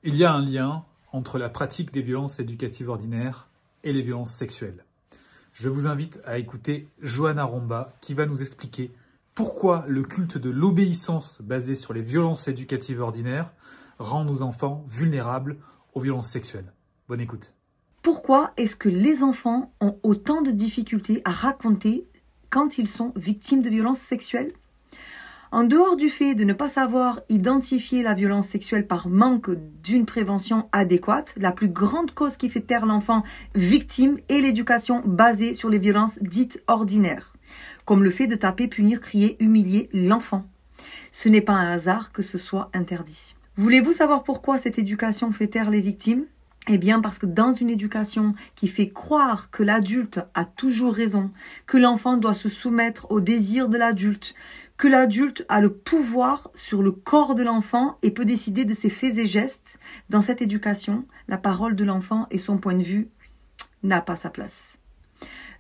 Il y a un lien entre la pratique des violences éducatives ordinaires et les violences sexuelles. Je vous invite à écouter Johanna Romba qui va nous expliquer pourquoi le culte de l'obéissance basé sur les violences éducatives ordinaires rend nos enfants vulnérables aux violences sexuelles. Bonne écoute. Pourquoi est-ce que les enfants ont autant de difficultés à raconter quand ils sont victimes de violences sexuelles ? En dehors du fait de ne pas savoir identifier la violence sexuelle par manque d'une prévention adéquate, la plus grande cause qui fait taire l'enfant victime est l'éducation basée sur les violences dites ordinaires, comme le fait de taper, punir, crier, humilier l'enfant. Ce n'est pas un hasard que ce soit interdit. Voulez-vous savoir pourquoi cette éducation fait taire les victimes ? Eh bien parce que dans une éducation qui fait croire que l'adulte a toujours raison, que l'enfant doit se soumettre aux désirs de l'adulte, que l'adulte a le pouvoir sur le corps de l'enfant et peut décider de ses faits et gestes, dans cette éducation, la parole de l'enfant et son point de vue n'a pas sa place.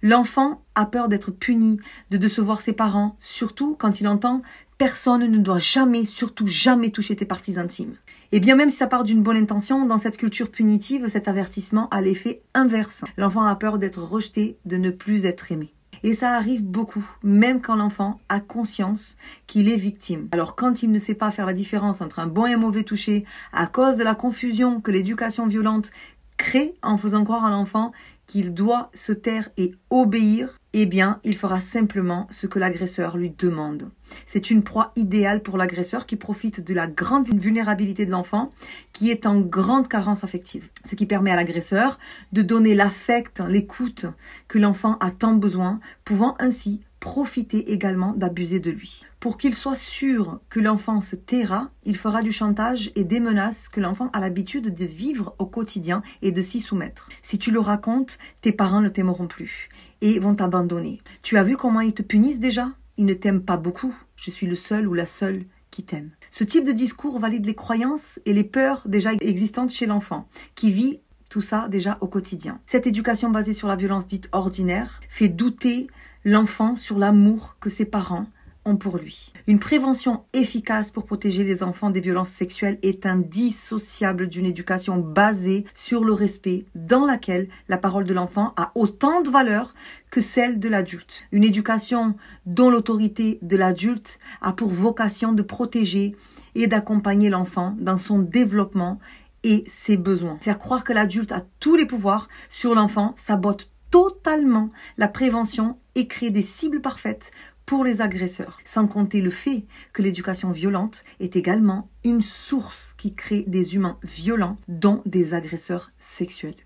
L'enfant a peur d'être puni, de décevoir ses parents, surtout quand il entend « personne ne doit jamais, surtout jamais toucher tes parties intimes ». Et bien même si ça part d'une bonne intention, dans cette culture punitive, cet avertissement a l'effet inverse. L'enfant a peur d'être rejeté, de ne plus être aimé. Et ça arrive beaucoup, même quand l'enfant a conscience qu'il est victime. Alors quand il ne sait pas faire la différence entre un bon et un mauvais toucher, à cause de la confusion que l'éducation violente crée en faisant croire à l'enfant qu'il doit se taire et obéir, eh bien, il fera simplement ce que l'agresseur lui demande. C'est une proie idéale pour l'agresseur qui profite de la grande vulnérabilité de l'enfant qui est en grande carence affective. Ce qui permet à l'agresseur de donner l'affect, l'écoute que l'enfant a tant besoin, pouvant ainsi profiter également d'abuser de lui. Pour qu'il soit sûr que l'enfant se taira, il fera du chantage et des menaces que l'enfant a l'habitude de vivre au quotidien et de s'y soumettre. Si tu le racontes, tes parents ne t'aimeront plus et vont t'abandonner. Tu as vu comment ils te punissent déjà ? Ils ne t'aiment pas beaucoup. Je suis le seul ou la seule qui t'aime. Ce type de discours valide les croyances et les peurs déjà existantes chez l'enfant, qui vit tout ça déjà au quotidien. Cette éducation basée sur la violence dite ordinaire fait douter l'enfant sur l'amour que ses parents ont pour lui. Une prévention efficace pour protéger les enfants des violences sexuelles est indissociable d'une éducation basée sur le respect dans laquelle la parole de l'enfant a autant de valeur que celle de l'adulte. Une éducation dont l'autorité de l'adulte a pour vocation de protéger et d'accompagner l'enfant dans son développement et ses besoins. Faire croire que l'adulte a tous les pouvoirs sur l'enfant sabote totalement la prévention et crée des cibles parfaites pour les agresseurs. Sans compter le fait que l'éducation violente est également une source qui crée des humains violents, dont des agresseurs sexuels.